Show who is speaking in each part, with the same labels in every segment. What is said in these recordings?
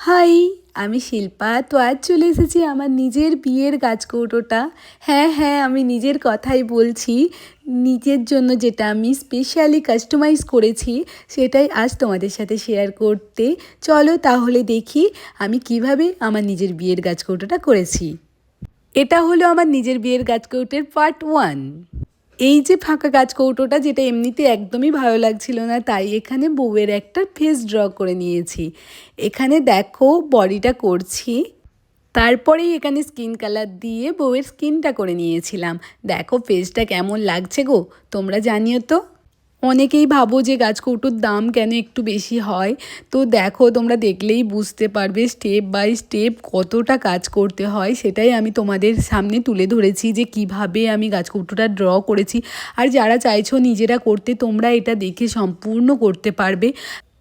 Speaker 1: High, আমি শিল্পা। তো আজ চলে এসেছি আমার নিজের বিয়ের গাছকৌটোটা। হ্যাঁ, আমি নিজের কথাই বলছি। নিজের জন্য যেটা আমি স্পেশালি কাস্টমাইজ করেছি সেটাই আজ তোমাদের সাথে শেয়ার করতে। চলো তাহলে দেখি আমি কিভাবে আমার নিজের বিয়ের গাছকৌটোটা করেছি। এটা হলো আমার নিজের বিয়ের গাছকৌটোর পার্ট 1। এই যে ফাঁকা গাছকৌটোটা, যেটা এমনিতে একদমই ভালো লাগছিল না, তাই এখানে বউয়ের একটা ফেস ড্র করে নিয়েছি। এখানে দেখো বডিটা করছি, তারপরেই এখানে স্কিন কালার দিয়ে বউয়ের স্কিনটা করে নিয়েছিলাম। দেখো ফেসটা কেমন লাগছে গো, তোমরা জানিও তো। অনেকেই ভাবো যে গাছকৌটোর দাম কেন একটু বেশি হয়, তো দেখো তোমরা দেখলেই বুঝতে পারবে স্টেপ বাই স্টেপ কতটা কাজ করতে হয়। সেটাই আমি তোমাদের সামনে তুলে ধরেছি যে কিভাবে আমি গাছকৌটোটা ড্র করেছি। আর যারা চাইছো নিজেরা করতে, তোমরা এটা দেখে সম্পূর্ণ করতে পারবে।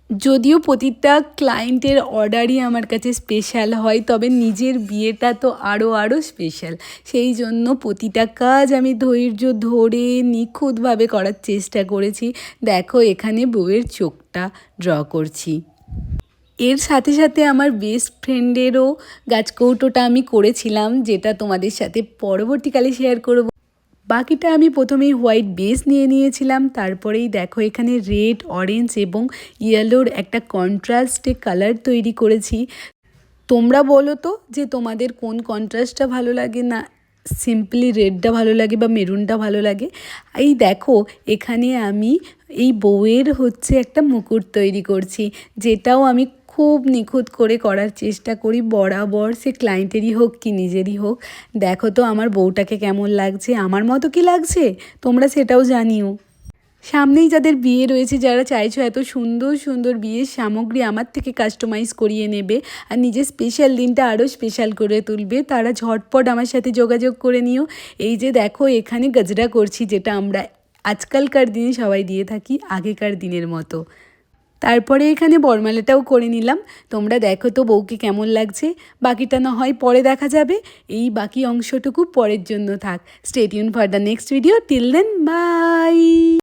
Speaker 1: যদিও প্রতিটা ক্লায়েন্টের অর্ডারই আমার কাছে স্পেশাল হয়, তবে নিজের বিয়েটা তো আরও স্পেশাল। সেই জন্য প্রতিটা কাজ আমি ধৈর্য ধরে নিখুঁতভাবে করার চেষ্টা করেছি। দেখো এখানে বউয়ের চোখটা ড্র করছি। এর সাথে সাথে আমার বেস্ট ফ্রেন্ডেরও গাছকৌটোটা আমি করেছিলাম, যেটা তোমাদের সাথে পরবর্তীকালে শেয়ার করব। বাকিটা আমি প্রথমেই হোয়াইট বেস নিয়ে নিয়েছিলাম, তারপরেই দেখো এখানে রেড, অরেঞ্জ এবং ইয়েলোর একটা কন্ট্রাস্টে কালার তৈরি করেছি। তোমরা বলো তো যে তোমাদের কোন কন্ট্রাস্টটা ভালো লাগে, না সিম্পলি রেডটা ভালো লাগে বা মেরুনটা ভালো লাগে। এই দেখো এখানে আমি এই বউয়ের একটা মুকুট তৈরি করছি, যেটাও আমি খুব নিখুঁত করে করার চেষ্টা করি বরাবর, সে ক্লায়েন্টেরই হোক কি নিজেরই হোক। দেখো তো আমার বউটাকে কেমন লাগছে, আমার মতো কি লাগছে, তোমরা সেটাও জানিও। সামনেই যাদের বিয়ে রয়েছে, যারা চাইছো এত সুন্দর সুন্দর বিয়ের সামগ্রী আমার থেকে কাস্টমাইজ করিয়ে নেবে আর নিজের স্পেশাল দিনটা আরও স্পেশাল করে তুলবে, তারা ঝটপট আমার সাথে যোগাযোগ করে নিও। এই যে দেখো এখানে গজরা করছি, যেটা আমরা আজকালকার দিনে সবাই দিয়ে থাকি আগেকার দিনের মতো। তারপরে এখানে বরমালাটাও করে নিলাম। তোমরা দেখো তো বউকে কেমন লাগছে। বাকিটা না হয় পরে দেখা যাবে, এই বাকি অংশটুকু পরের জন্য থাক। Stay tune for the next video. Till then by.